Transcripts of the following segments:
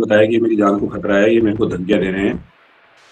बताया कि मेरी जान को खतरा है, ये मेरे को धमकियां दे रहे हैं।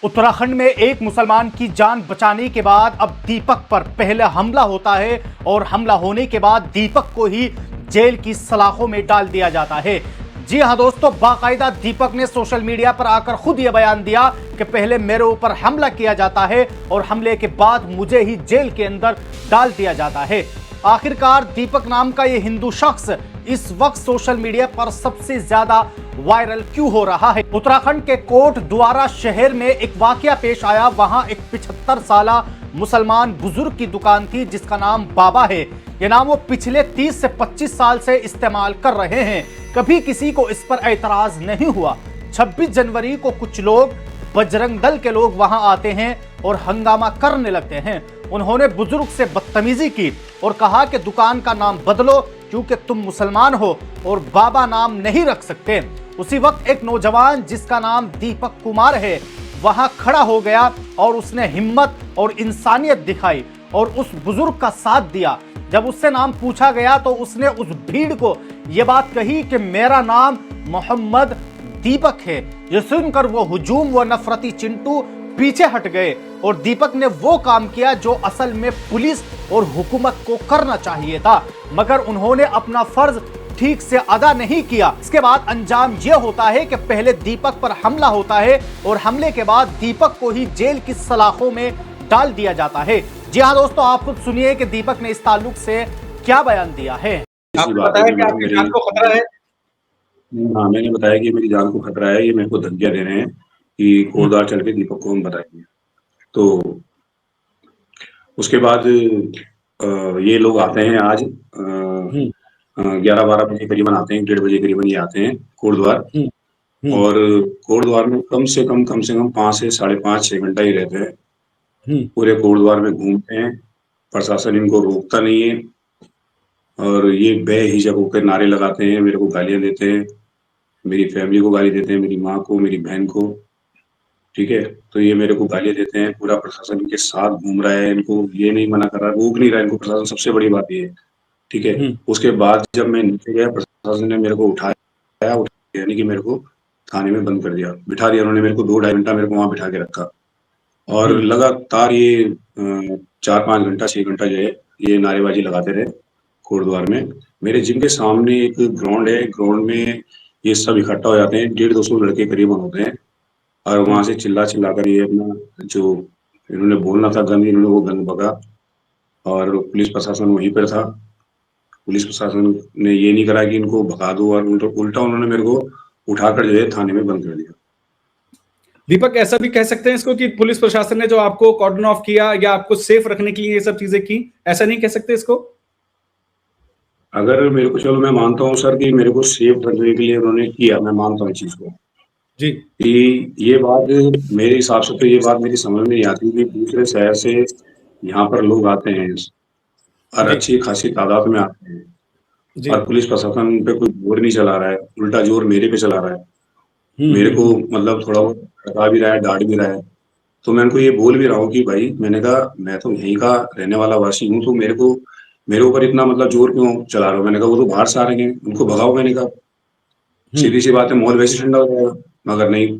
उत्तराखंड में एक मुसलमान की जान बचाने के बाद अब दीपक पर पहले हमला होता है और हमला होने के बाद दीपक को ही जेल की सलाखों में डाल दिया जाता है। जी हां दोस्तों, बाकायदा दीपक ने सोशल मीडिया पर आकर खुद यह बयान दिया कि पहले मेरे ऊपर हमला किया जाता है और हमले के बाद मुझे ही जेल के अंदर डाल दिया जाता है। आखिरकार दीपक नाम का यह हिंदू शख्स इस वक्त सोशल मीडिया पर सबसे ज्यादा वायरल क्यों हो रहा है? उत्तराखंड के कोट द्वारा शहर में एक वाकया पेश आया। वहां एक 75 साल मुसलमान बुजुर्ग की दुकान थी जिसका नाम बाबा है। यह नाम वो पिछले 30 से 25 साल से इस्तेमाल कर रहे हैं। कभी किसी को इस पर ऐतराज नहीं हुआ। 26 जनवरी को कुछ लोग, बजरंग दल के लोग वहां आते हैं और हंगामा करने लगते हैं। उन्होंने बुजुर्ग से बदतमीजी की और कहा कि दुकान का नाम बदलो क्योंकि तुम मुसलमान हो और बाबा नाम नहीं रख सकते। उसी वक्त एक नौजवान जिसका नाम दीपक कुमार है वहां खड़ा हो गया और उसने हिम्मत और इंसानियत दिखाई और उस बुजुर्ग का साथ दिया। जब उससे नाम पूछा गया तो उसने उस भीड़ को यह बात कही कि मेरा नाम मोहम्मद दीपक है। यह सुनकर वो हुजूम, वो नफरती चिंटू पीछे हट गए और दीपक ने वो काम किया जो असल में पुलिस और हुकूमत को करना चाहिए था, मगर उन्होंने अपना फर्ज ठीक से अदा नहीं किया। इसके बाद अंजाम यह होता है कि पहले दीपक पर हमला होता है और हमले के बाद दीपक को ही जेल की सलाखों में डाल दिया जाता है। जी हाँ दोस्तों, आप खुद सुनिए कि दीपक ने इस ताल्लुक से क्या बयान दिया है। आपने बताया कि आपकी जान को खतरा है। हाँ, मैंने बताया कि मेरी जान को खतरा है, ये मेरे को धमकियां दे रहे हैं कि कोटद्वार चल के दीपक को हम बताएंगे। तो उसके बाद ये लोग आते हैं आज 11-12 बजे करीबन आते हैं, 1:30 बजे करीबन ये आते हैं कोटद्वार। और कोटद्वार में कम से कम 5 से 5.5-6 घंटा ही रहते हैं। पूरे कोटद्वार में घूमते हैं, प्रशासन इनको रोकता नहीं है और ये बेहिजक होकर नारे लगाते हैं, मेरे को गालियां देते हैं, मेरी फैमिली को गाली देते हैं, मेरी माँ को, मेरी बहन को। ठीक है, तो ये मेरे को गालियां देते हैं। पूरा प्रशासन इनके साथ घूम रहा है, इनको ये नहीं मना कर रहा, रोक नहीं रहा इनको प्रशासन, सबसे बड़ी बात ये है। ठीक है, उसके बाद जब मैं नीचे गया, प्रशासन ने मेरे को उठाया, यानी कि मेरे को थाने में बंद कर दिया, बिठा दिया उन्होंने। मेरे को 2-2.5 घंटा मेरे को वहां बिठा के रखा और लगातार ये 4-5 घंटा 6 घंटा जो है ये नारेबाजी लगाते रहे कोटद्वार में। मेरे जिम के सामने एक ग्राउंड है, ग्राउंड में ये सब इकट्ठा हो जाते हैं, 150-200 लड़के करीबन होते हैं और वहां से चिल्ला चिल्ला कर ये अपना जो इन्होंने बोलना था गन, इन्होंने वो गन बगा। और पुलिस प्रशासन वहीं पर था। पुलिस प्रशासन ने ये नहीं करा कि इनको भगा दो और उल्टा उन्होंने मेरे को उठाकर जो है थाने में बंद कर दिया। दीपक, ऐसा भी कह सकते हैं इसको कि पुलिस प्रशासन ने जो आपको कॉर्डन ऑफ किया या आपको सेफ रखने के लिए ये सब चीजें की, ऐसा नहीं कह सकते इसको? अगर मेरे को, चलो मैं मानता हूँ सर कि मेरे को सेफ रखने के लिए उन्होंने किया, मैं मानता हूँ इस चीज को जी। कि ये बात मेरे हिसाब से तो ये बात मेरी समझ में नहीं आती कि दूसरे शहर से यहाँ पर लोग आते हैं और अच्छी खासी तादाद में आते हैं और पुलिस प्रशासन पे कोई जोर नहीं चला रहा है, उल्टा जोर मेरे पे चला रहा है। मेरे को मतलब थोड़ा बहुत हटा भी रहा है, डांट भी रहा है। तो मैं उनको ये बोल भी रहा हूँ कि भाई, मैंने कहा मैं तो यहीं का रहने वाला वासी हूँ, तो मेरे ऊपर इतना मतलब जोर क्यों चला रहे हो? मैंने कहा वो तो बाहर से आ रहे हैं, उनको भगाओ। मैंने कहा सीधी सी बात है, माहौल वैसे ठंडा हो जाएगा। मगर नहीं।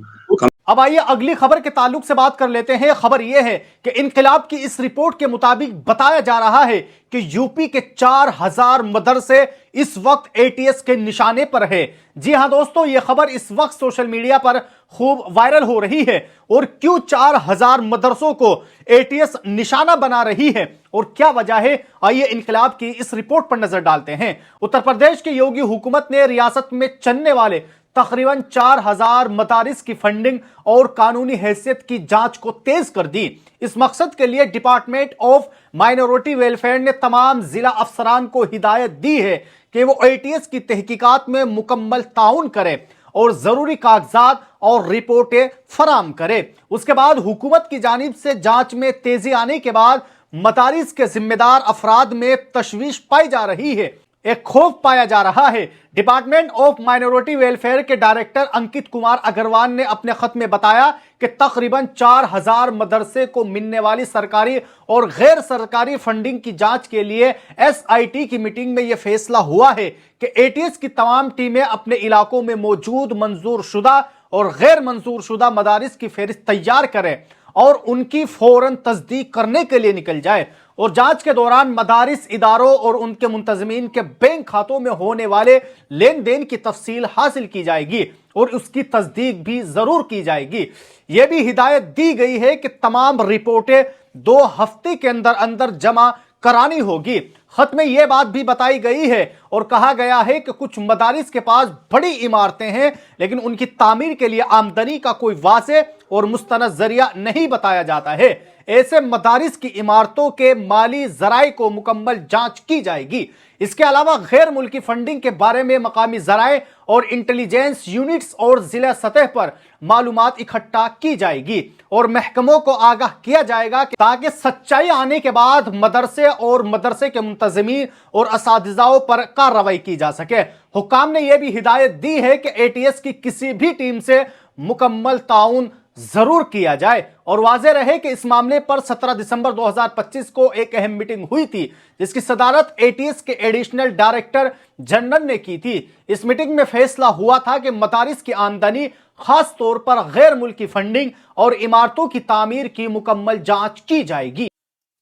अब आइए अगली खबर के ताल्लुक से बात कर लेते हैं। खबर यह है कि इनकलाब की इस रिपोर्ट के मुताबिक बताया जा रहा है कि यूपी के 4000 मदरसे इस वक्त एटीएस के निशाने पर है। जी हां दोस्तों, यह खबर इस वक्त सोशल मीडिया पर खूब वायरल हो रही है। और क्यों 4000 मदरसों को एटीएस निशाना बना रही है और क्या वजह है, आइए इनकलाब की इस रिपोर्ट पर नजर डालते हैं। उत्तर प्रदेश की योगी हुकूमत ने रियासत में चलने वाले तकरीबन 4000 मदारिस की फंडिंग और कानूनी हैसियत की जांच को तेज कर दी। इस मकसद के लिए डिपार्टमेंट ऑफ माइनॉरिटी वेलफेयर ने तमाम जिला अफसरान को हिदायत दी है कि वो एटीएस की तहकीकात में मुकम्मल ताउन करें और जरूरी कागजात और रिपोर्टें फराम करें। उसके बाद हुकूमत की जानिब से जांच में तेजी आने के बाद मदारिस के जिम्मेदार अफराद में तशवीश पाई जा रही है। एक खौफ पाया जा रहा है। डिपार्टमेंट ऑफ माइनॉरिटी वेलफेयर के डायरेक्टर अंकित कुमार अग्रवाल ने अपने खत में बताया कि तकरीबन 4000 मदरसे को मिलने वाली सरकारी और गैर सरकारी फंडिंग की जांच के लिए एसआईटी की मीटिंग में यह फैसला हुआ है कि एटीएस की तमाम टीमें अपने इलाकों में मौजूद मंजूर शुदा और गैर मंजूर शुदा मदारिस की फहरिस्त तैयार करें और उनकी फौरन तस्दीक करने के लिए निकल जाए और जांच के दौरान मदारिस इदारों और उनके मुंतजमीन के बैंक खातों में होने वाले लेन देन की तफसील हासिल की जाएगी और उसकी तस्दीक भी जरूर की जाएगी। यह भी हिदायत दी गई है कि तमाम रिपोर्टें 2 हफ्ते के अंदर अंदर जमा करानी होगी। खत में यह बात भी बताई गई है और कहा गया है कि कुछ मदारिस के पास बड़ी इमारतें हैं लेकिन उनकी तामीर के लिए आमदनी का कोई वाज़ेह और मुस्तनद जरिया नहीं बताया जाता है। ऐसे मदारिस की इमारतों के माली जराए को मुकम्मल जांच की जाएगी। इसके अलावा गैर मुल्की फंडिंग के बारे में मकामी जराए और इंटेलिजेंस यूनिट्स और जिला सतह पर मालूमात इकट्ठा की जाएगी और महकमों को आगाह किया जाएगा ताकि सच्चाई आने के बाद मदरसे और मदरसे के मुंतजमीन और असातिज़ाओं पर कार्रवाई की जा सके। हुक्काम ने यह भी हिदायत दी है कि एटीएस की किसी भी टीम से मुकम्मल ताउन जरूर किया जाए और वाज़ेह रहे कि इस मामले पर 17 दिसंबर 2025 को एक अहम मीटिंग हुई थी जिसकी सदारत एटीएस के एडिशनल डायरेक्टर जनरल ने की थी। इस मीटिंग में फैसला हुआ था कि मदारिस की आमदनी खास तौर पर गैर मुल्की फंडिंग और इमारतों की तामीर की मुकम्मल जांच की जाएगी।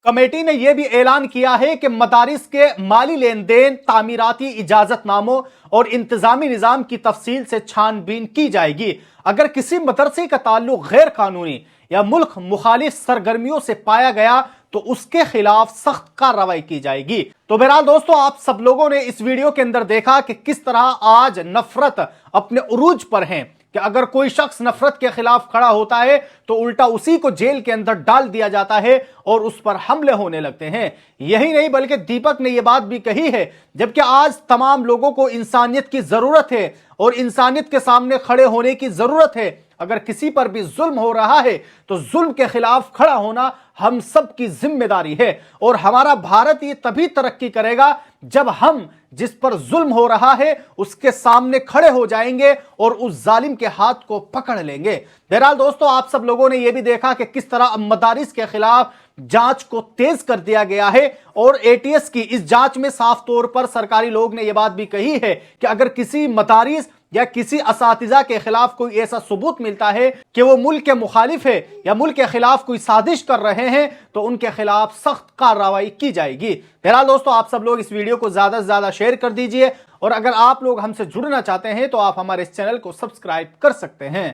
कमेटी ने यह भी ऐलान किया है कि मदारिस के माली लेन देन, तामीराती इजाजतनामों और इंतजामी निजाम की तफसील से छानबीन की जाएगी। अगर किसी मदरसे का ताल्लुक गैर कानूनी या मुल्क मुखालिफ सरगर्मियों से पाया गया तो उसके खिलाफ सख्त कार्रवाई की जाएगी। तो बहरहाल दोस्तों, आप सब लोगों ने इस वीडियो के अंदर देखा कि किस तरह आज नफरत अपने उरूज पर है कि अगर कोई शख्स नफरत के खिलाफ खड़ा होता है तो उल्टा उसी को जेल के अंदर डाल दिया जाता है और उस पर हमले होने लगते हैं। यही नहीं बल्कि दीपक ने यह बात भी कही है, जबकि आज तमाम लोगों को इंसानियत की जरूरत है और इंसानियत के सामने खड़े होने की जरूरत है। अगर किसी पर भी जुल्म हो रहा है तो जुल्म के खिलाफ खड़ा होना हम सब की जिम्मेदारी है और हमारा भारत ये तभी तरक्की करेगा जब हम जिस पर जुल्म हो रहा है उसके सामने खड़े हो जाएंगे और उस जालिम के हाथ को पकड़ लेंगे। बहरहाल दोस्तों, आप सब लोगों ने यह भी देखा कि किस तरह मदारिस के खिलाफ जांच को तेज कर दिया गया है और एटीएस की इस जांच में साफ तौर पर सरकारी लोग ने यह बात भी कही है कि अगर किसी मदारिस या किसी असातिज़ा के खिलाफ कोई ऐसा सबूत मिलता है कि वो मुल्क के मुखालिफ है या मुल्क के खिलाफ कोई साजिश कर रहे हैं तो उनके खिलाफ सख्त कार्रवाई की जाएगी। बहरहाल दोस्तों, आप सब लोग इस वीडियो को ज्यादा से ज्यादा शेयर कर दीजिए और अगर आप लोग हमसे जुड़ना चाहते हैं तो आप हमारे इस चैनल को सब्सक्राइब कर सकते हैं।